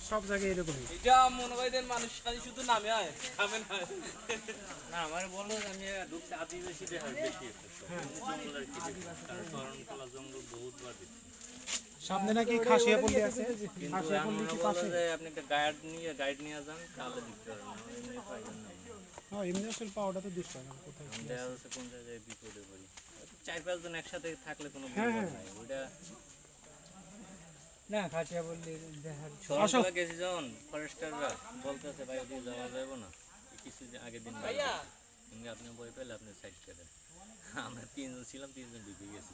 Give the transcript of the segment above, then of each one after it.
সব জায়গায় এরকমই মনে হয় মানুষ শুধু নামে হয় খাবে না আমার বলো আমি ঢুকতে আদিবাসী বেশি জঙ্গল বহুত বার সামনে নাকি খাসিয়াপল্লী আছে আপনি একটা গাইড নিয়ে যান তাহলে দিতে পারবেন এমনি আসলে পাওয়াটা তো দুষ্টা কোথায় কোন জায়গায় বিপদে পড়ি 4-5 জন একসাথে থাকলে কোনো ওটা না খাটিয়া বললি সরকার গেছে যখন ফরেস্টাররা বলতেছে ভাই ওদিকে যাওয়া যাবে না কিছু আগের দিন ভাইয়া আপনি বই পেলে আপনি সাইড করে আমরা 3 জন ছিলাম 3 জন ঢুকে গেছি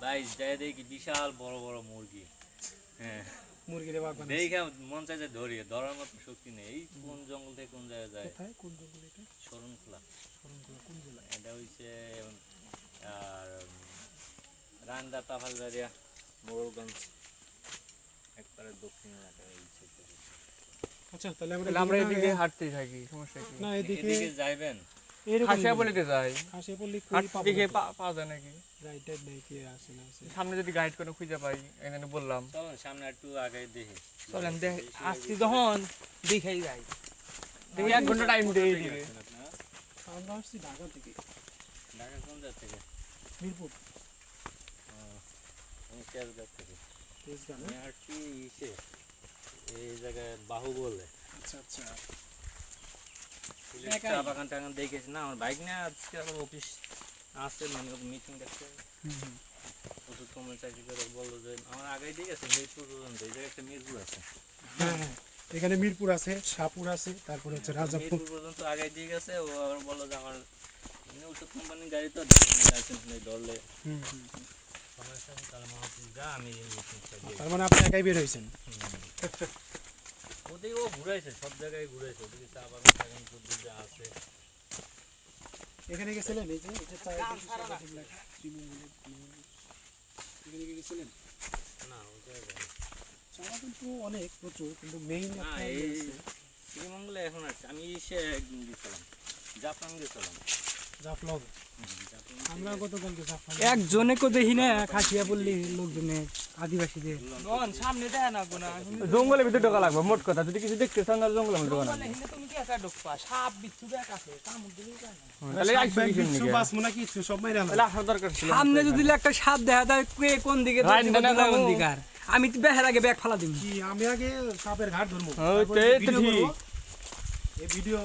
ভাই যাই দেখি বিশাল বড় বড় মুরগি হ্যাঁ মুরগিরে বাগ বানায় দেখে মন চাই যে ধরার মতো শক্তি নেই এই কোন জঙ্গল থেকে কোন জায়গায় যায় কোন জঙ্গল এটা শরণখোলা কোন জেলা এটা হইছে আর রান্দা তাফালবাড়িয়া মোড়লগঞ্জ একবারে দক্ষিণ এলাকায় হইছে আচ্ছা তাহলে আমরা এদিকে হাঁটতে থাকি সমস্যা কি না এদিকে যাইবেন খাসিয়াপল্লীতে যাই খাসিয়াপল্লী হাঁটতে দেখে পাওয়া যায় নাকি রাইটার নেই কি আছে না আছে সামনে যদি গাইড করে খুঁজে পাই এখানে বললাম চলেন সামনে একটু আগে দেখি চলেন দেখ আসছি যখন দেখাই যাই দেখি 1 ঘন্টা টাইম দেই দিবে আমরা আসছি ঢাকা থেকে ঢাকা কোন জায়গা থেকে মিরপুর আমি তেজগাঁও থেকে তেজগাঁও আমি আর কি ইসে এই জায়গায় বাহু বলে আচ্ছা আচ্ছা চা বাগান টাগান দেখেছি না আমার বাইক নিয়ে আজকে আবার অফিস আসছে মানে মিটিং দেখতে ওষুধ কমে চাকরি করে বললো যে আমার আগেই ঠিক আছে মিরপুর পর্যন্ত এই জায়গায় একটা মিরপুর আছে এখানে মিরপুর আছে শাহপুর আছে তারপরে হচ্ছে রাজাপুর মিরপুর পর্যন্ত আগেই দিয়ে গেছে ও আবার বললো যে আমার ওষুধ কোম্পানির গাড়ি তো লাইসেন্স নেই ধরলে সমস্যা নেই তাহলে মহাপুর যা আমি তার মানে আপনি একাই বের হয়েছেন ওদিকে ও ঘুরাইছে সব জায়গায় ঘুরাইছে ওদিকে চা বাগান টাগান যে আছে এখানে গেছিলেন এই যে চা এখানে গেছিলেন না ও জায়গায় চা কিন্তু অনেক প্রচুর কিন্তু মেইন না এই শ্রীমঙ্গলে এখন আছে আমি এসে একদিন গেছিলাম জাপান গেছিলাম জাফলং আমরা গতকালকে জাফলং একজনে কো দেখি না খাসিয়াপল্লী লোকজনে আদিবাসীদের সামনে দেয় না কোনা জঙ্গলের ভিতরে ঢোকা লাগবে মোট কথা যদি কিছু দেখতে চান তাহলে জঙ্গলের ভিতরে ঢোকা লাগবে তুমি কি একা ঢুকবা সাপ বিচ্ছু দেখ আছে কামড় দিলেই যায় না তাহলে আইসু বাস মনে কি সব মাইরা তাহলে আসার দরকার ছিল সামনে যদি একটা সাপ দেখা যায় কে কোন দিকে কোন দিকার আমি তো বেহের আগে ব্যাগ ফালা দিই কি আমি আগে সাপের ঘাট ধরবো এই ভিডিও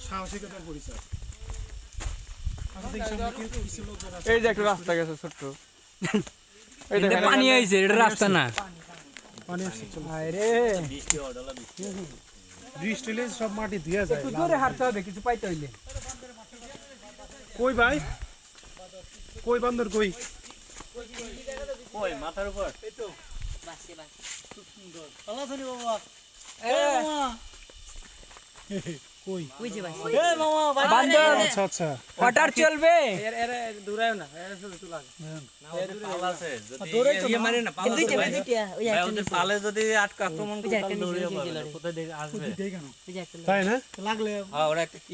সাহসিকতার পরিচয় এই যে একটা রাস্তা গেছে ছোট্ট এটা পানি আইছে এটা রাস্তা না পানি আসছে চল আরে বৃষ্টি অডলা বৃষ্টি হলে সব মাটি ধুয়ে যায় একটু জোরে হাঁটতে হবে কিছু পাইতে হইলে কই ভাই কই বান্দর কই কই মাথার উপর এই তো বাসে খুব সুন্দর ভালো আছেন বাবা কই ওই যে বাসে এই মামা বান্দর আচ্ছা আচ্ছা ওয়াটার চলবে এর দূরায়ও না এর শুধু তুলা না ওদের পাল আছে যদি ইয়ে মারে না পাল আছে ভাই ওই ভাই ওদের পালে যদি আটকা আক্রমণ করে তাহলে দৌড়িয়ে পারবে কোথায় দেখে আসবে তাই না লাগলে হ্যাঁ ওরা একটা কি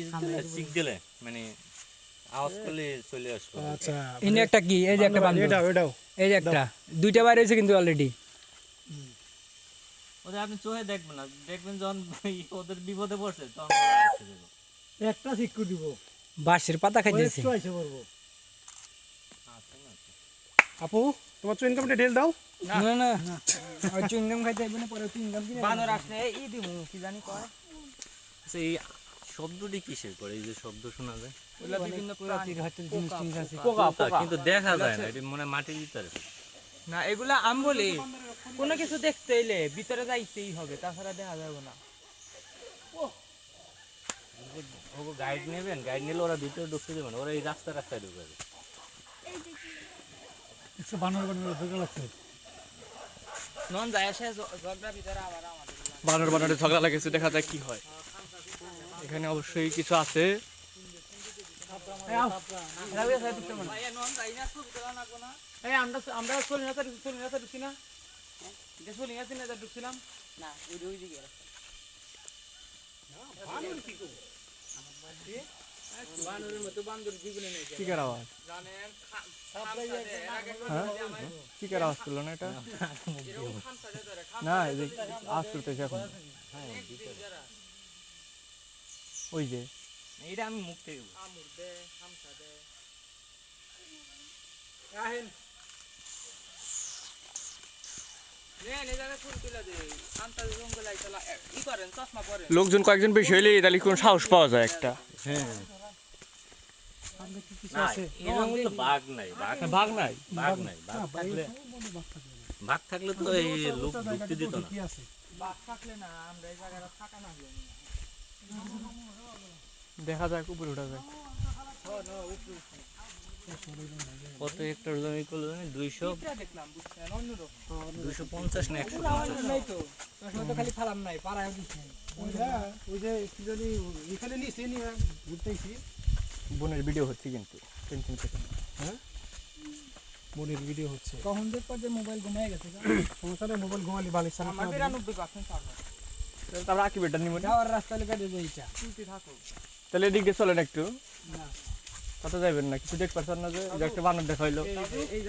সিক দিলে মানে আওয়াজ করলে চলে আসবে আচ্ছা ইনি একটা কি এই যে একটা বান্দর এটাও এই যে একটা দুইটা বাইরে হইছে কিন্তু অলরেডি ওদের আপনি চোখে দেখবেন না দেখবেন যখন ওদের বিপদে পড়ছে তখন একটা শিক্ষু দিব বাঁশের পাতা খাইতেছে একটু আইসে পড়বো আপু তোমার চুইন কামটা ঢেল দাও না না আর চুইংগাম খাইতে আইবে না পরে চুইংগাম কিনে বানর আসলে এই দিমু কি জানি কয় আচ্ছা এই শব্দটি কিসের করে এই যে শব্দ শোনা যায় ওগুলা বিভিন্ন প্রাণীর হয়তো জিনিস টিনিস আছে কিন্তু দেখা যায় না এটা মনে হয় মাটির ভিতরে না এগুলা আম বলি কোনো কিছু দেখতে এলে ভিতরে যাইতেই হবে তাছাড়া দেখা যাবে না ও গাইড নেবেন গাইড নিলে ওরা ভিতরে ঢুকতে দেবেন ওরা এই রাস্তায় ঢুকবে বানর ঢোকা লাগছে নন যায় আসে ঝগড়া ভিতরে আবার আমাদের বানর বানরে ঝগড়া লাগেছে দেখা যায় কি হয় এখানে অবশ্যই কিছু আছে ভাইয়া নন যাই না ছবি তোলা লাগবো না এই আমরা চলি না ঢুকছি না চলি না 3000 ঢুকছিলাম না ওই দিকে বানরের মতো বান্দর জীবনে নেই কি কার আওয়াজ জানেন কি কার আওয়াজ করলো না এটা না এই যে আওয়াজ করতেছে এখন ওই যে এইটা আমি মুখ থেকে আমুর দে হামসা দে আহেন নে জায়গা ফুল তুলা দে আন্তা জঙ্গল আইতলা ই করেন চশমা পরেন লোকজন কয়েকজন বেশি হইলে তাহলে কোন সাহস পাওয়া যায় একটা সামনে কি কিছু না আছে এরকম তো বাঘ নাই ভাগ নাই বাঘ থাকলে তো এই লোক ঢুকতে দিত না কি আছে বাস থাকলে না আমরা এই জায়গাটা থাকা না হলো দেখা যায় উপরে উঠা যায় কত হেক্টর জমি করলো জানি 200 এটা দেখলাম বুঝছেন অন্যরকম 250 না 150 নাই তো তো খালি ফালাম নাই পাড়ায় দিচ্ছেন ওই যে কি জানি এখানে নিচে নিয়ে ঘুরতেছি বোনের ভিডিও হচ্ছে কিন্তু টেনশন থেকে মনের ভিডিও হচ্ছে কখন দেখবা যে মোবাইল ঘুমিয়ে গেছে সমস্যা নেই মোবাইল ঘুমালি বালিশ ছাড়া আমার 92% পাবো তারপর আঁকি বেটার নিব যাওয়ার রাস্তা লেগে দেবে এইটা চুলটি থাকো তাহলে এদিকে চলেন একটু না কত যাবেন না কিছু দেখ পারছেন না যে একটা বানর দেখা হইলো এই